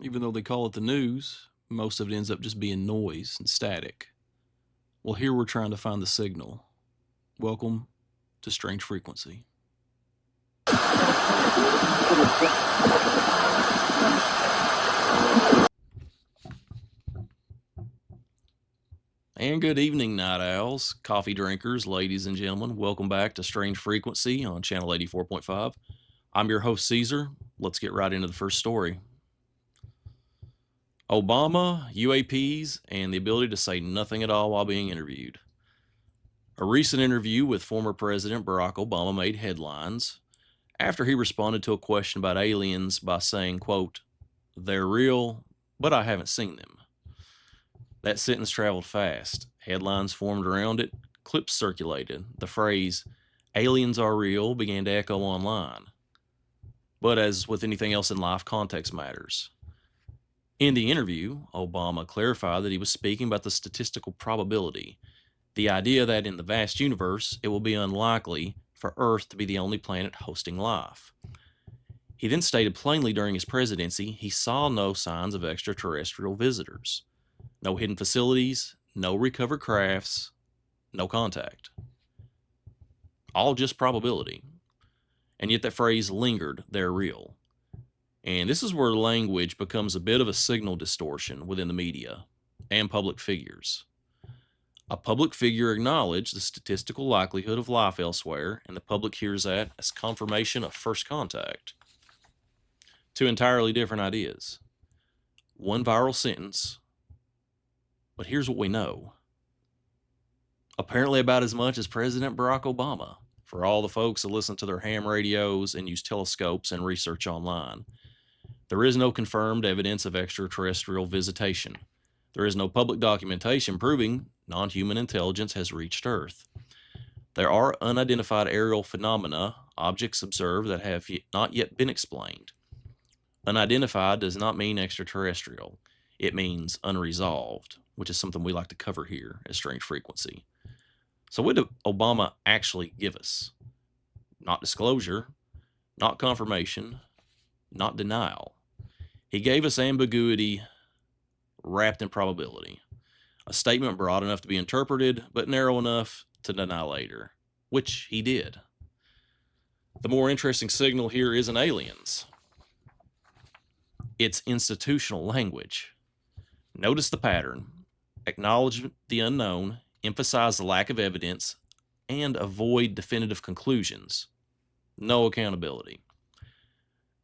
Even though they call it the news, most of it ends up just being noise and static. Well, here we're trying to find the signal. Welcome to Strange Frequency. And good evening, night owls, coffee drinkers, ladies and gentlemen. Welcome back to Strange Frequency on Channel 84.5. I'm your host, Caesar. Let's get right into the first story. Obama, UAPs, and the ability to say nothing at all while being interviewed. A recent interview with former President Barack Obama made headlines after he responded to a question about aliens by saying, quote, "They're real, but I haven't seen them." That sentence traveled fast. Headlines formed around it, clips circulated. The phrase, "aliens are real," began to echo online. But as with anything else in life, context matters. In the interview, Obama clarified that he was speaking about the statistical probability, the idea that in the vast universe, it will be unlikely for Earth to be the only planet hosting life. He then stated plainly during his presidency he saw no signs of extraterrestrial visitors. No hidden facilities, no recovered crafts, no contact. All just probability. And yet that phrase lingered, "they're real." And this is where language becomes a bit of a signal distortion within the media and public figures. A public figure acknowledged the statistical likelihood of life elsewhere, and the public hears that as confirmation of first contact. Two entirely different ideas. One viral sentence, but here's what we know. Apparently about as much as President Barack Obama, for all the folks that listen to their ham radios and use telescopes and research online. There is no confirmed evidence of extraterrestrial visitation. There is no public documentation proving non-human intelligence has reached Earth. There are unidentified aerial phenomena, objects observed that have not yet been explained. Unidentified does not mean extraterrestrial. It means unresolved, which is something we like to cover here at Strange Frequency. So what did Obama actually give us? Not disclosure, not confirmation, not denial. He gave us ambiguity wrapped in probability. A statement broad enough to be interpreted, but narrow enough to deny later, which he did. The more interesting signal here isn't aliens. It's institutional language. Notice the pattern. Acknowledge the unknown, emphasize the lack of evidence, and avoid definitive conclusions. No accountability.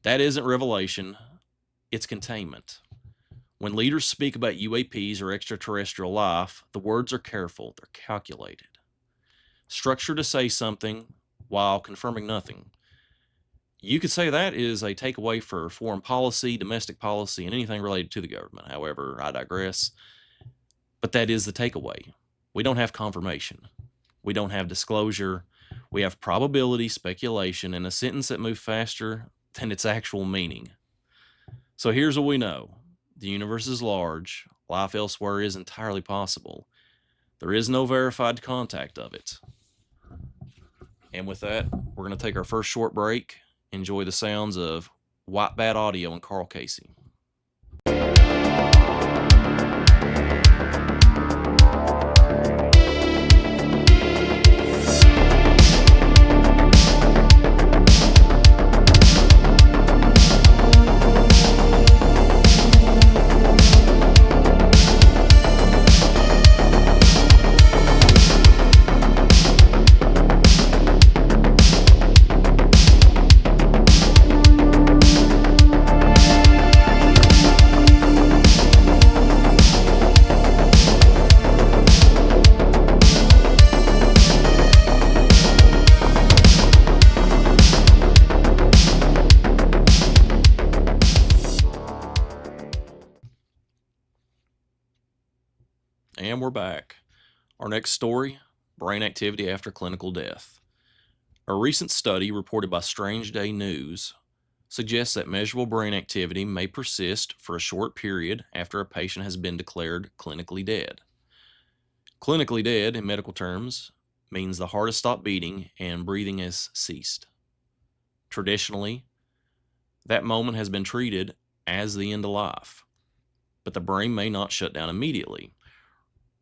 That isn't revelation, it's containment. When leaders speak about UAPs or extraterrestrial life, the words are careful, they're calculated. Structure to say something while confirming nothing. You could say that is a takeaway for foreign policy, domestic policy, and anything related to the government. However, I digress. But that is the takeaway. We don't have confirmation. We don't have disclosure. We have probability, speculation, and a sentence that moves faster than its actual meaning. So here's what we know. The universe is large. Life elsewhere is entirely possible. There is no verified contact of it. And with that, we're going to take our first short break. Enjoy the sounds of White Bat Audio and Carl Casey. And we're back. Our next story, brain activity after clinical death. A recent study reported by Strange Day News suggests that measurable brain activity may persist for a short period after a patient has been declared clinically dead. Clinically dead, in medical terms, means the heart has stopped beating and breathing has ceased. Traditionally, that moment has been treated as the end of life, but the brain may not shut down immediately.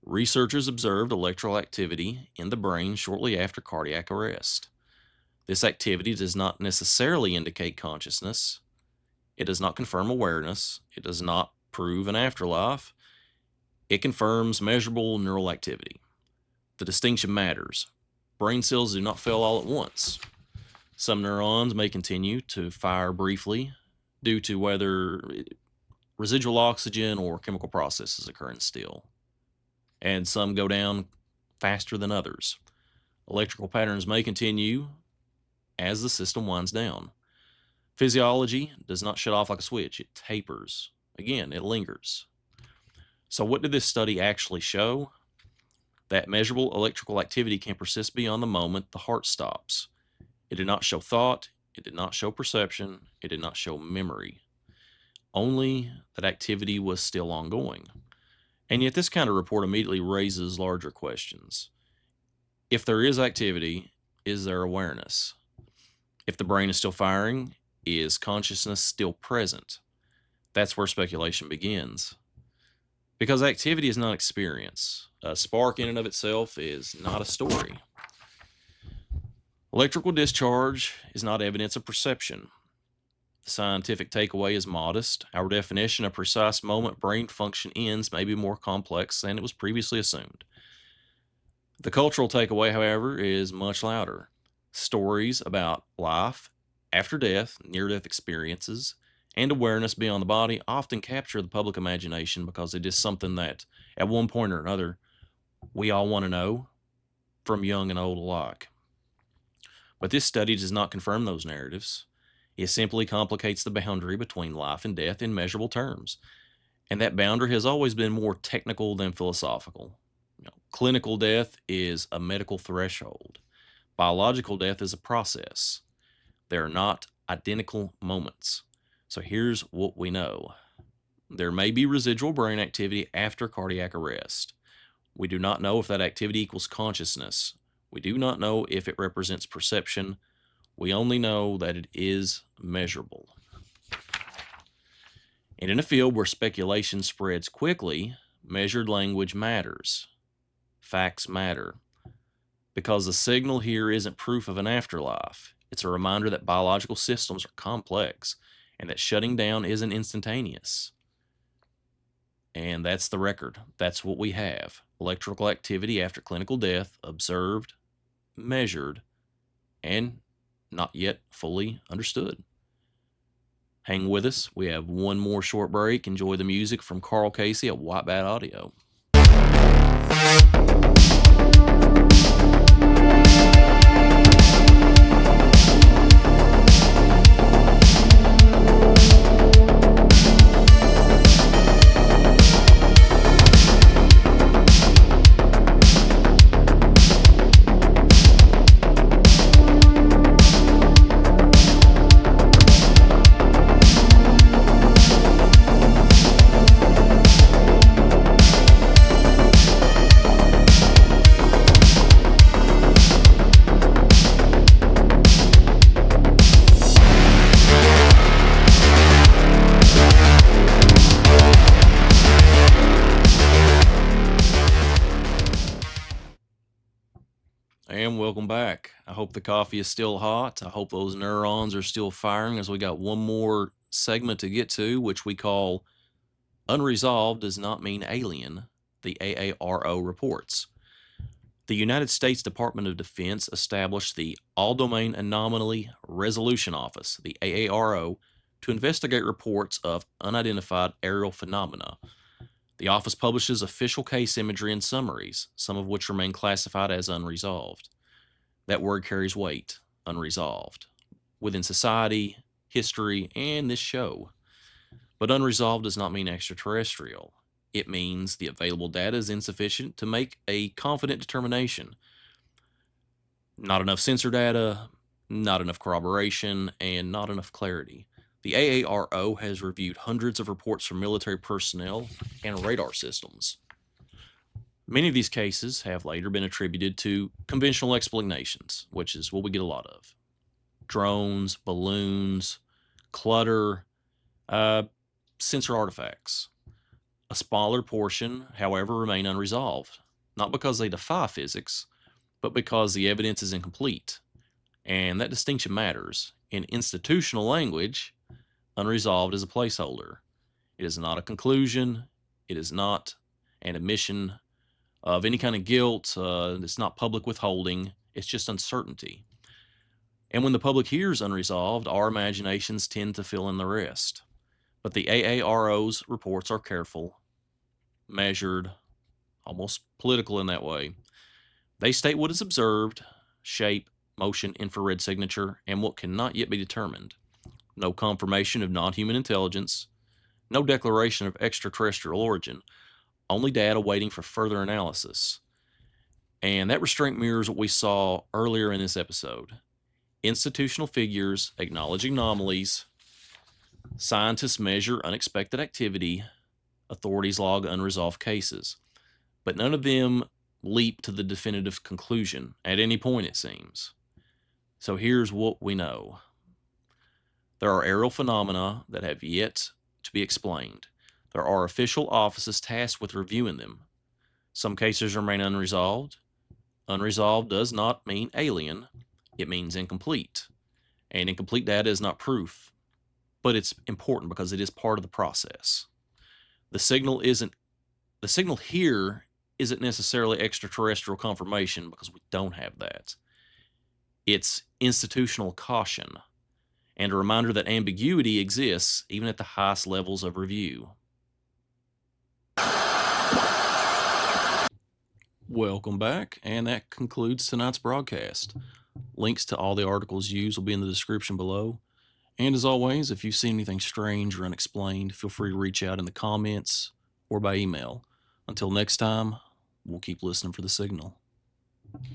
Researchers observed electrical activity in the brain shortly after cardiac arrest. This activity does not necessarily indicate consciousness. It does not confirm awareness. It does not prove an afterlife. It confirms measurable neural activity. The distinction matters. Brain cells do not fail all at once. Some neurons may continue to fire briefly due to whether residual oxygen or chemical processes occurring still, and some go down faster than others. Electrical patterns may continue as the system winds down. Physiology does not shut off like a switch, it tapers. Again, it lingers. So, what did this study actually show? That measurable electrical activity can persist beyond the moment the heart stops. It did not show thought, it did not show perception, it did not show memory. Only that activity was still ongoing. And yet, this kind of report immediately raises larger questions. If there is activity, is there awareness? If the brain is still firing, is consciousness still present? That's where speculation begins. Because activity is not experience. A spark in and of itself is not a story. Electrical discharge is not evidence of perception. The scientific takeaway is modest. Our definition of precise moment brain function ends may be more complex than it was previously assumed. The cultural takeaway, however, is much louder. Stories about life after death, near-death experiences, and awareness beyond the body often capture the public imagination because it is something that, at one point or another, we all want to know, from young and old alike. But this study does not confirm those narratives. It simply complicates the boundary between life and death in measurable terms. And that boundary has always been more technical than philosophical. Clinical death is a medical threshold. Biological death is a process. They are not identical moments. So here's what we know. There may be residual brain activity after cardiac arrest. We do not know if that activity equals consciousness. We do not know if it represents perception. We only know that it is measurable. And in a field where speculation spreads quickly, measured language matters. Facts matter. Because the signal here isn't proof of an afterlife. It's a reminder that biological systems are complex and that shutting down isn't instantaneous. And that's the record. That's what we have. Electrical activity after clinical death, observed, measured, and not yet fully understood. Hang with us. We have one more short break. Enjoy the music from Carl Casey at White Bat Audio. And welcome back. I hope the coffee is still hot. I hope those neurons are still firing as we got one more segment to get to, which we call Unresolved Does Not Mean Alien, the AARO reports. The United States Department of Defense established the All-Domain Anomaly Resolution Office, the AARO, to investigate reports of unidentified aerial phenomena. The office publishes official case imagery and summaries, some of which remain classified as unresolved. That word carries weight, unresolved, within society, history, and this show. But unresolved does not mean extraterrestrial. It means the available data is insufficient to make a confident determination. Not enough sensor data, not enough corroboration, and not enough clarity. The AARO has reviewed hundreds of reports from military personnel and radar systems. Many of these cases have later been attributed to conventional explanations, which is what we get a lot of. Drones, balloons, clutter, sensor artifacts. A smaller portion, however, remain unresolved, not because they defy physics, but because the evidence is incomplete. And that distinction matters. In institutional language, unresolved is a placeholder. It is not a conclusion. It is not an admission of any kind of guilt. It's not public withholding. It's just uncertainty. And when the public hears unresolved, our imaginations tend to fill in the rest. But the AARO's reports are careful, measured, almost political in that way. They state what is observed, shape, motion, infrared signature, and what cannot yet be determined. No confirmation of non-human intelligence, no declaration of extraterrestrial origin, only data waiting for further analysis. And that restraint mirrors what we saw earlier in this episode. Institutional figures acknowledge anomalies, scientists measure unexpected activity, authorities log unresolved cases, but none of them leap to the definitive conclusion at any point, it seems. So here's what we know. There are aerial phenomena that have yet to be explained. There are official offices tasked with reviewing them. Some cases remain unresolved. Unresolved does not mean alien. It means incomplete. And incomplete data is not proof, but it's important because it is part of the process. The signal here isn't necessarily extraterrestrial confirmation because we don't have that. It's institutional caution and a reminder that ambiguity exists even at the highest levels of review. Welcome back, and that concludes tonight's broadcast. Links to all the articles used will be in the description below. And as always, if you've seen anything strange or unexplained, feel free to reach out in the comments or by email. Until next time, we'll keep listening for the signal.